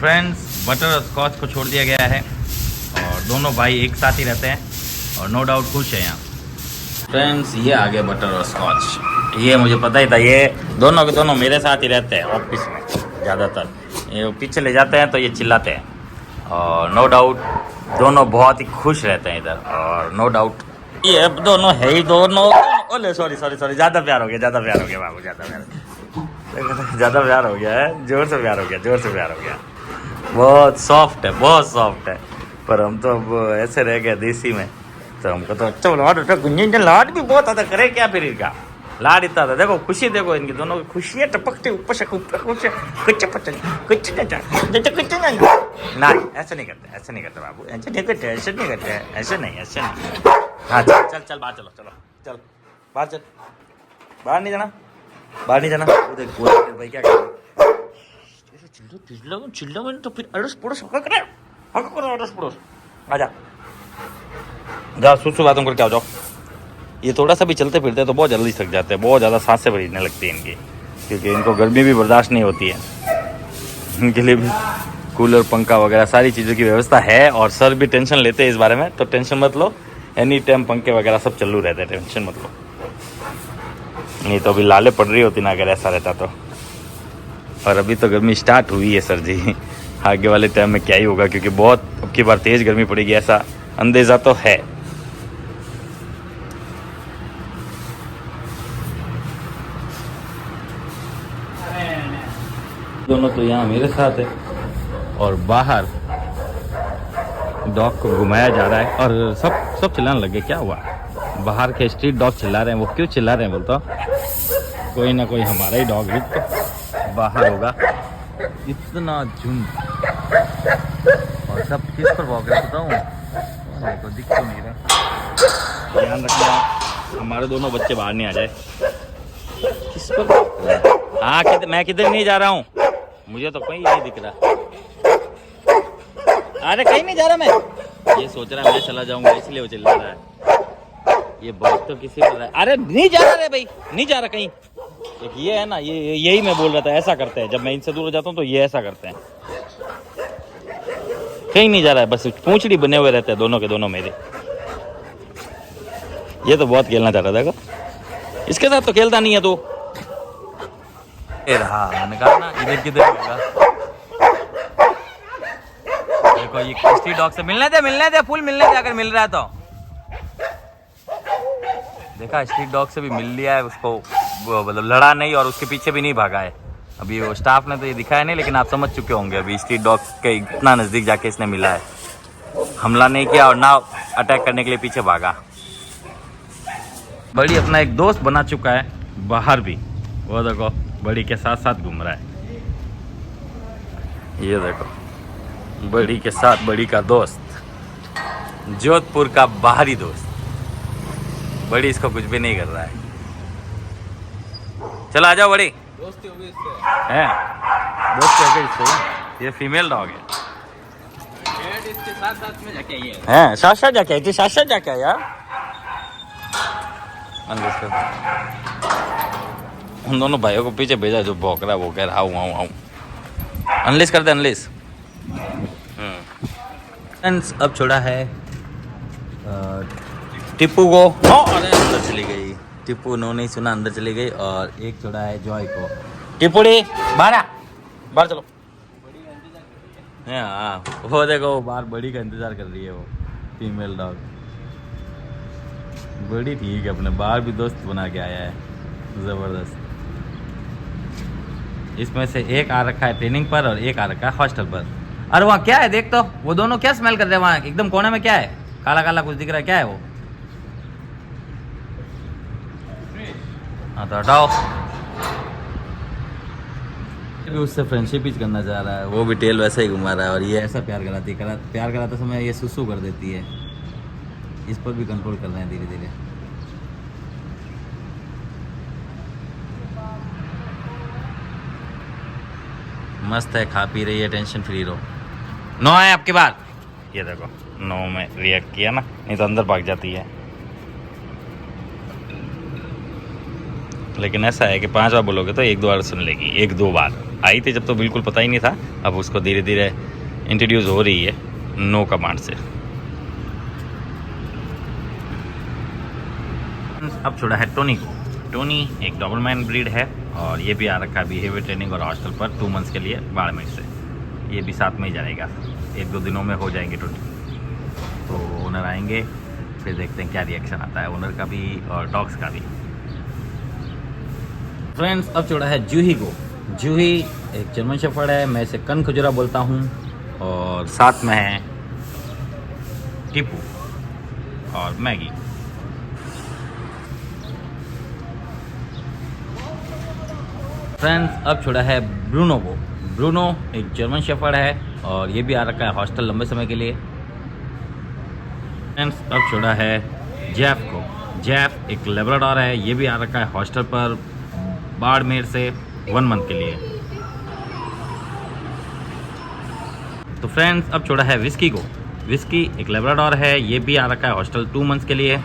Friends, butter और scotch को छोड़ दिया गया है और दोनों भाई एक साथ ही रहते हैं और नो डाउट खुश है यहाँ। फ्रेंड्स, ये आ गए बटर और स्कॉच। ये मुझे पता ही था, ये दोनों के दोनों मेरे साथ ही रहते हैं ऑफिस में ज़्यादातर। ये पीछे ले जाते हैं तो ये चिल्लाते हैं और नो डाउट दोनों बहुत ही खुश रहते हैं इधर। और नो डाउट ये दोनों है ही दोनों। ओले सॉरी ज़्यादा प्यार हो गया बाबू, ज़्यादा प्यार हो गया है, जोर से प्यार हो गया। बहुत सॉफ्ट है पर हम तो अब ऐसे रह गए देसी में, तो हमको तो अच्छा लाड भी बहुत आता। करे क्या फिर इनका लाड इतना था। देखो खुशी, देखो इनकी दोनों की खुशियाँ टपकते ऊपर से कुछ नहीं, ऐसे नहीं करते बाबू, ऐसे नहीं। हाँ चल बाहर चल बाहर चल, बाहर नहीं जाना। वो देख भाई क्या कर चिल्ला मैंने तो फिर अड़ोस पड़ोस अड़ोस पड़ोस आजा जा सुसु बातों कर क्या हो जाओ। ये थोड़ा सा भी चलते फिरते हैं तो बहुत जल्दी थक जाते हैं, बहुत ज़्यादा सांसें भरीने लगती हैं इनकी, क्योंकि इनको गर्मी भी बर्दाश्त नहीं होती है। इनके लिए भी कूलर पंखा वगैरह सारी चीज़ों की व्यवस्था है और सर भी टेंशन लेते हैं इस बारे में, तो टेंशन मत लो, एनी टाइम पंखे वगैरह सब चालू रहते हैं, टेंशन मत लो। नहीं तो अभी लाले पड़ रही होती ना अगर ऐसा रहता तो। और अभी तो गर्मी स्टार्ट हुई है सर जी, आगे वाले टाइम में क्या ही होगा, क्योंकि बहुत अब की बार तेज़ गर्मी पड़ेगी ऐसा अंदेजा तो है। दोनों तो यहाँ मेरे साथ है और बाहर डॉग को घुमाया जा रहा है और सब चिल्लाने लगे। क्या हुआ? बाहर के स्ट्रीट डॉग चिल्ला रहे हैं। वो क्यों चिल्ला रहे हैं बोलता? कोई ना कोई हमारा ही डॉग बाहर होगा। इतना झुंड और सब किस पर भौंक रहे बताऊँ? देखो दिख तो नहीं रहा। ध्यान रखना हमारे दोनों बच्चे बाहर नहीं आ जाए। किस पर? हाँ मैं किधर नहीं जा रहा हूँ, मुझे तो कहीं नहीं दिख रहा। अरे कहीं नहीं जा रहा मैं। ये सोच रहा है मैं चला जाऊंगा इसलिए वो चिल्ला रहा है। ये बात तो किसी पर है। अरे नहीं जा रहा रे भाई, नहीं जा रहा कहीं। एक ये है ना, ये यही मैं बोल रहा था, ऐसा करते हैं जब मैं इनसे दूर हो जाता हूँ तो ये ऐसा करते हैं। कहीं नहीं जा रहा है, बस पूंछड़ी बने हुए रहते हैं दोनों के दोनों मेरे। ये तो बहुत खेलना चाह रहा था। देखो इसके साथ तो खेलता नहीं है तो रहा। मैंने कहा ना इधर किधर होगा। देखो ये स्ट्रीट डॉग से मिलने दे फुल मिलने दे, अगर मिल रहा है तो। देखा स्ट्रीट डॉग से भी मिल लिया है उसको, मतलब लड़ा नहीं और उसके पीछे भी नहीं भागा है। अभी वो स्टाफ ने तो ये दिखाया नहीं, लेकिन आप समझ चुके होंगे अभी स्ट्रीट डॉग के इतना नज़दीक जाके इसने मिला है। हमला नहीं किया और ना अटैक करने के लिए पीछे भागा। बड़ी अपना एक दोस्त बना चुका है बाहर भी, वो देखो बड़ी के साथ साथ घूम रहा है। ये देखो बड़ी के साथ बड़ी का दोस्त, जोधपुर का बाहरी दोस्त। बड़ी इसको कुछ भी नहीं कर रहा है। चलो आ जाओ बड़ी, दोस्ती हो गई इससे है, दोस्ती हो गई इससे। ये फीमेल डॉग है, इसके साथ में जाके आई है, साथ जाके आई यार। उन दोनों भाइयों को पीछे भेजा जो भौंक रहा है, वो कह रहा आऊँ। अनलिस कर दे अनलिस। फ्रेंड्स अब छोड़ा है टिप्पू को। अरे अंदर चली गई टिप्पू, नहीं सुना, अंदर चली गई। और एक छोड़ा है जॉय को। टिप्पूड़ी बाहर चलो। हाँ वो देखो बाहर बड़ी का इंतजार कर रही है वो फीमेल डॉग। बड़ी ठीक है, अपने बाहर भी दोस्त बना के आया है ज़बरदस्त। इसमें से एक आ रखा है ट्रेनिंग पर और एक आ रखा है हॉस्टल पर। अरे वहाँ क्या है देख तो, वो दोनों क्या स्मेल कर रहे हैं वहाँ एकदम कोने में? क्या है? काला काला कुछ दिख रहा है, क्या है वो? हाँ तो हटाओ। भी उससे फ्रेंडशिप ही करना चाह रहा है, वो भी टेल वैसे ही घुमा रहा है और ये ऐसा प्यार कराते समय ये सुसु कर देती है। इस पर भी कंट्रोल कर रहे हैं धीरे धीरे। मस्त है, खा पी रही है, टेंशन फ्री रहो। नो है आपके बार, ये देखो नो में रिएक्ट किया ना, नहीं तो अंदर भाग जाती है। लेकिन ऐसा है कि 5 बार बोलोगे तो 1-2 बार सुन लेगी, 1-2 बार। आई थी जब तो बिल्कुल पता ही नहीं था, अब उसको धीरे धीरे इंट्रोड्यूस हो रही है नो कमांड से। अब छोड़ा है टोनी को। टोनी एक डॉबरमैन ब्रीड है और ये भी आ रखा है बिहेवियर ट्रेनिंग और हॉस्टल पर 2 मंथ्स के लिए बाड़मेर से। ये भी साथ में ही जाएगा, 1-2 दिनों में हो जाएंगे टोनी। तो ओनर आएंगे फिर देखते हैं क्या रिएक्शन आता है ओनर का भी और डॉग्स का भी। फ्रेंड्स अब छोड़ा है जूही को। जूही एक जर्मन शेफर्ड है, मैं इसे कन खुजरा बोलता हूँ, और साथ में है टिपू और मैगी। फ्रेंड्स अब छोड़ा है ब्रूनो को। ब्रूनो एक जर्मन शेफर्ड है और ये भी आ रखा है हॉस्टल लंबे समय के लिए। फ्रेंड्स अब छोड़ा है जैफ को। जैफ एक लेब्राडोर है, ये भी आ रखा है हॉस्टल पर बाड़मेर से 1 मंथ के लिए। तो फ्रेंड्स अब छोड़ा है विस्की को। विस्की एक लेब्राडोर है, ये भी आ रखा है हॉस्टल 2 मंथ्स के लिए,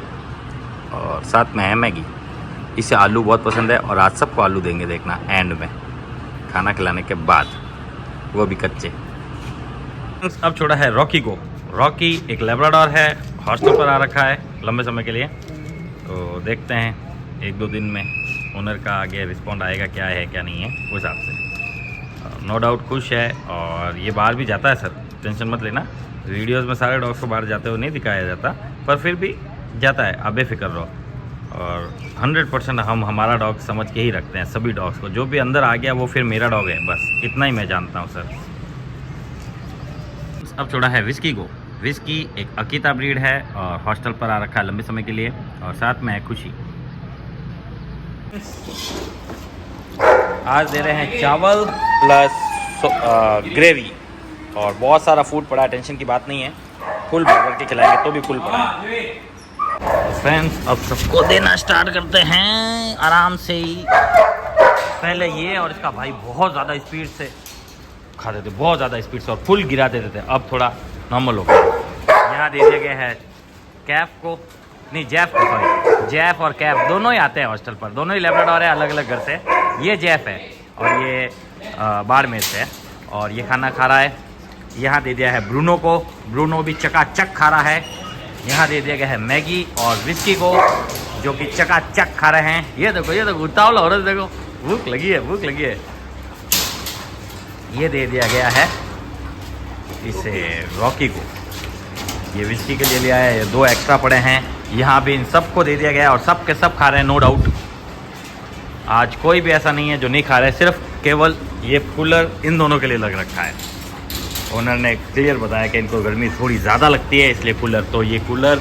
और साथ में है मैगी। इसे आलू बहुत पसंद है और आज सबको आलू देंगे, देखना एंड में खाना खिलाने के बाद, वो भी कच्चे। अब छोड़ा है रॉकी को। रॉकी एक लेब्राडोर है, हॉस्टल पर आ रखा है लंबे समय के लिए। तो देखते हैं 1-2 दिन में ओनर का आगे रिस्पॉन्ड आएगा, क्या है क्या नहीं है उस हिसाब से। नो डाउट खुश है और ये बाहर भी जाता है सर, टेंशन मत लेना। वीडियोस में सारे डॉग्स को बाहर जाते हुए नहीं दिखाया जाता, पर फिर भी जाता है, आप बेफिक्र रहो। और 100% हम हमारा डॉग समझ के ही रखते हैं सभी डॉग्स को। जो भी अंदर आ गया वो फिर मेरा डॉग है, बस इतना ही मैं जानता हूँ सर। अब छोड़ा है विस्की को। विस्की एक अकीता ब्रीड है और हॉस्टल पर आ रखा है लंबे समय के लिए, और साथ में है खुशी। आज दे रहे हैं चावल प्लस ग्रेवी और बहुत सारा फूड पड़ा है, टेंशन की बात नहीं है। फुल भर के खिलाएंगे तो भी फुल पड़ा है। फ्रेंड्स अब सबको देना स्टार्ट करते हैं आराम से ही। पहले ये और इसका भाई बहुत ज़्यादा स्पीड से खाते थे, बहुत ज़्यादा स्पीड से, और फुल गिरा देते थे। अब थोड़ा नॉर्मल हो गया। यहाँ दे दिया गया है कैफ को, नहीं जैफ को, सॉरी जैफ और कैफ दोनों ही आते हैं हॉस्टल पर, दोनों ही लेब्राडोर है अलग अलग घर से। ये जैफ है और ये बाड़मेर से है और ये खाना खा रहा है। यहाँ दे दिया है ब्रूनो को, ब्रूनो भी चकाचक खा रहा है। यहाँ दे दिया गया है मैगी और विस्की को, जो कि चकाचक खा रहे हैं। ये देखो उतावल हो रहा है, देखो भूख लगी है, भूख लगी है। ये दे दिया गया है इसे रॉकी को, ये विस्की के लिए लिया है। ये 2 एक्स्ट्रा पड़े हैं, यहाँ भी इन सबको दे दिया गया है और सब के सब खा रहे हैं, नो डाउट। आज कोई भी ऐसा नहीं है जो नहीं खा रहे, सिर्फ केवल ये कूलर इन दोनों के लिए लग रखा है। ओनर ने क्लियर बताया कि इनको गर्मी थोड़ी ज़्यादा लगती है, इसलिए कूलर, तो ये कूलर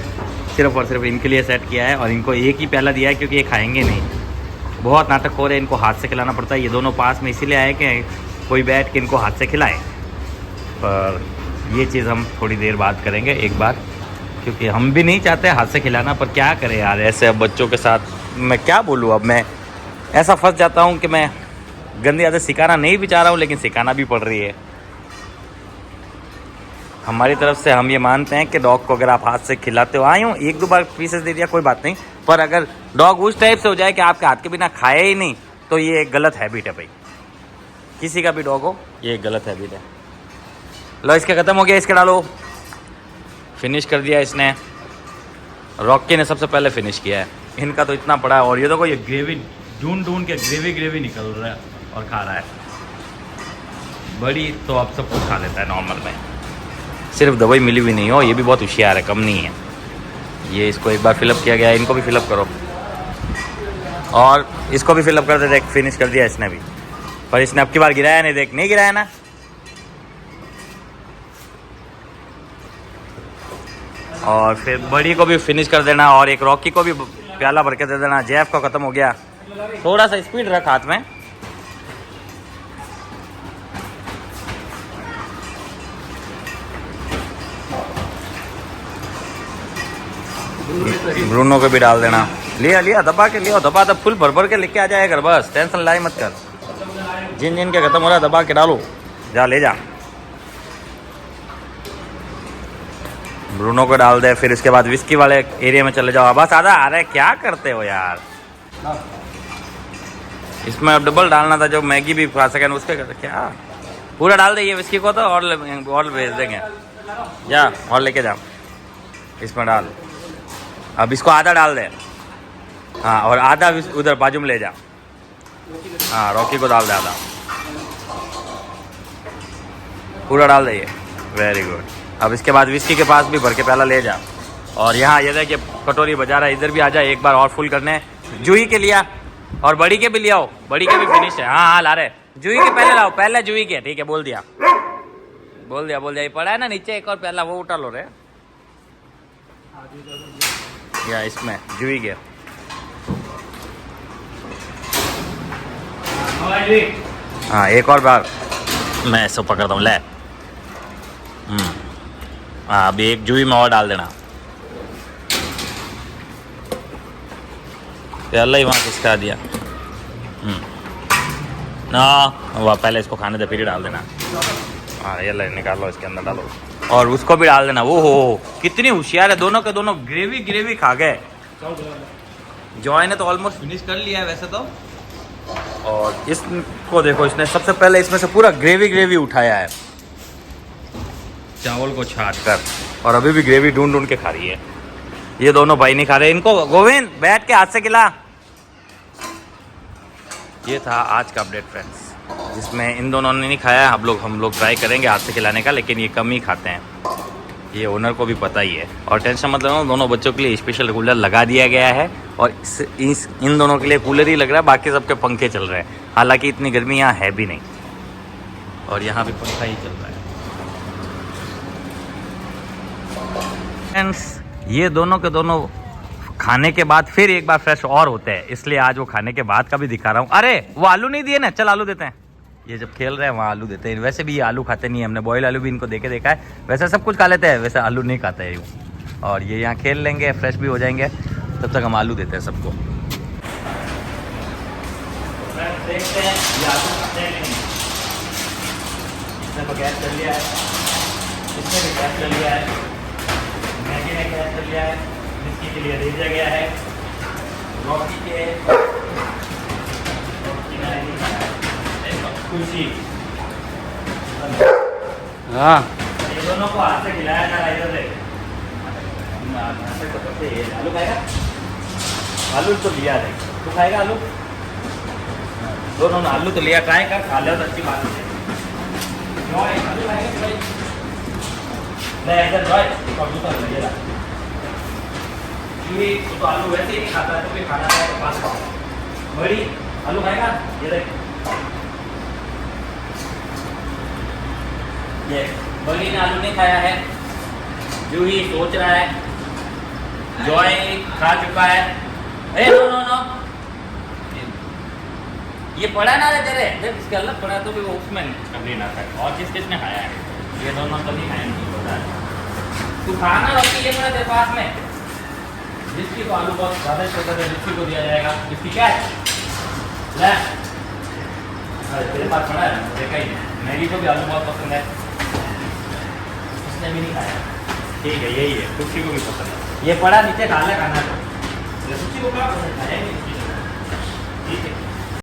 सिर्फ और सिर्फ इनके लिए सेट किया है। और इनको एक ही प्याला दिया है क्योंकि ये खाएंगे नहीं, बहुत नाटक हो रहे हैं, इनको हाथ से खिलाना पड़ता है। ये दोनों पास में इसीलिए आए कि कोई बैठ के इनको हाथ से खिलाए, पर ये चीज़ हम थोड़ी देर बाद करेंगे एक बार, क्योंकि हम भी नहीं चाहते हाथ से खिलाना, पर क्या करें यार, ऐसे अब बच्चों के साथ मैं क्या बोलूँ। अब मैं ऐसा फंस जाता हूँ कि मैं गंदी आदत सिखाना नहीं भी चाह रहा हूँ, लेकिन सिखाना भी पड़ रही है। हमारी तरफ से हम ये मानते हैं कि डॉग को अगर आप हाथ से खिलाते हो, आए हो 1-2 बार पीसेस दे दिया कोई बात नहीं, पर अगर डॉग उस टाइप से हो जाए कि आपके हाथ के बिना खाए ही नहीं, तो ये एक गलत हैबिट है भाई। किसी का भी डॉग हो, ये एक गलत हैबिट है। लो इसके ख़त्म हो गया, इसके डालो। फिनिश कर दिया इसने, रॉकी ने सबसे पहले फिनिश किया है। इनका तो इतना पड़ा है, और ये देखो ये ग्रेवी ढूंढ के ग्रेवी निकल रहा है और खा रहा है। बड़ी तो आप सब कुछ खा लेता है नॉर्मल में, सिर्फ दवाई मिली हुई नहीं हो। ये भी बहुत होशियार है, कम नहीं है। ये इसको एक बार फिलअप किया गया है, इनको भी फिलअप करो और इसको भी फिलअप कर दे। देख फिनिश कर दिया इसने भी, पर इसने अब की बार गिराया नहीं, देख नहीं गिराया ना। और फिर बड़ी को भी फिनिश कर देना और एक रॉकी को भी प्याला भर के दे देना। जैफ का ख़त्म हो गया, थोड़ा सा स्पीड रख हाथ में। ब्रूनो को भी डाल देना। लिया दबा के लिया, दबा दब फुल भर के लेके आ जाएगा घर, बस टेंशन लाई मत कर। जिन के ख़त्म हो रहा है दबा के डालो, जा ले जा। ब्रूनो को डाल दे, फिर इसके बाद विस्की वाले एरिया में चले जाओ। बस आधा आ रहा है, क्या करते हो यार। इसमें अब डबल डालना था, जो मैगी भी खा सकें उसके क्या पूरा डाल देंगे विस्की को तो और भेज देंगे। जा और लेके जा, इसमें डाल। अब इसको आधा डाल दे, हाँ, और आधा उधर बाजू में ले जा। हाँ, रॉकी को डाल दे आधा, पूरा डाल दे ये। Very good. अब इसके बाद विस्की के पास भी भर के प्याला ले जा। और यहाँ ये देखिए कटोरी बजा रहा है, इधर भी आ जाए एक बार और फुल करने। जूही के लिया और बड़ी के भी ले आओ, बड़ी के भी फिनिश है। हाँ हाँ ला रहे, जूही के पहले लाओ, पहले जूही के। ठीक है, बोल दिया ये पड़ा है ना नीचे, एक और प्याला वो उठा लो रे। या इसमें जूही के। हाँ, एक और बार मैं इसको पकड़ता हूँ, ले। हाँ, अभी एक जूही में और डाल देना। प्याला ही वहाँ किसका दिया ना, वह पहले इसको खाने दे फिर ही डाल देना। हाँ, ये ले निकाल लो, इसके अंदर डालो और उसको भी डाल देना। वो हो कितनी होशियार है, दोनों के दोनों ग्रेवी खा गए। जॉय ने तो ऑलमोस्ट फिनिश कर लिया है वैसे तो। और इसको देखो, इसने सबसे पहले इसमें से पूरा ग्रेवी उठाया है चावल को छाट कर, और अभी भी ग्रेवी ढूंढ के खा रही है। ये दोनों भाई नहीं खा रहे, इनको गोविंद बैठ के हाथ से खिला। ये था आज का अपडेट फ्रेंड्स, जिसमें इन दोनों ने नहीं खाया। हम लोग ट्राई करेंगे हाथ से खिलाने का, लेकिन ये कम ही खाते हैं, ये ओनर को भी पता ही है। और टेंशन मतलब दोनों बच्चों के लिए स्पेशल कूलर लगा दिया गया है, और इन दोनों के लिए कूलर ही लग रहा है, बाकी सबके पंखे चल रहे हैं। हालांकि इतनी गर्मी यहाँ है भी नहीं, और यहाँ भी पंखा ही चल रहा है। फ्रेंड्स, ये दोनों के दोनों खाने के बाद फिर एक बार फ्रेश और होते हैं, इसलिए आज वो खाने के बाद का भी दिखा रहा हूँ। अरे वो आलू नहीं दिए ना, चल आलू देते हैं। ये जब खेल रहे हैं वहाँ आलू देते हैं। वैसे भी ये आलू खाते नहीं है, हमने बॉयल आलू भी इनको देके देखा है। वैसे सब कुछ खा लेते हैं, वैसे आलू नहीं खाता है यूँ। और ये यहाँ खेल लेंगे, फ्रेश भी हो जाएंगे, तब तक हम आलू देते हैं सबको। देखते हैं ये आलू खाते हैं नहीं। इसने तो गैस कर लिया है, इसने भी गैस कर लिया है, मैगी ने गैस कर लिया है, मिस्की के लिए दे दिया गया है, रॉकी के खुशी। हाँ, ये दोनों को हाथ से खिलाया जा रहा है। इधर देख, आलू खाएगा? आलू तो लिया है, तू खाएगा आलू? दोनों ने आलू तो लिया, ट्राई कर, खा लो तो अच्छी बात है। आलू खाएगा भाई? नहीं, इधर लगेगा। तो आलू वैसे ही नहीं खाता है, तो फिर खाना है तो पास खाओ। बड़ी आलू खाएगा? ये देख, ये बड़ी ने आलू नहीं खाया है, जूही सोच रहा है, जॉय खा चुका है। ए नो, ये पड़ा ना रे तेरे, जब इसके अलग पड़ा तो भी वो उसमें कभी ना था। और किसने खाया है? ये दोनों तो नहीं खाए, नहीं पता है। तू खाना रॉकी, ये पड़ा तेरे पास में। जिसकी को आलू बहुत ज़्यादा छोटा है, जिसकी को दिया जाएगा। जिसकी क्या है? ले, अरे तेरे पास पड़ा है, देखा ही नहीं। मैगी को भी आलू बहुत पसंद है, इसने भी नहीं खाया। ठीक है, यही है, खुशी को भी पसंद है। ये पड़ा नीचे, खा ले खाना। खुशी को क्या पसंद है? ठीक है।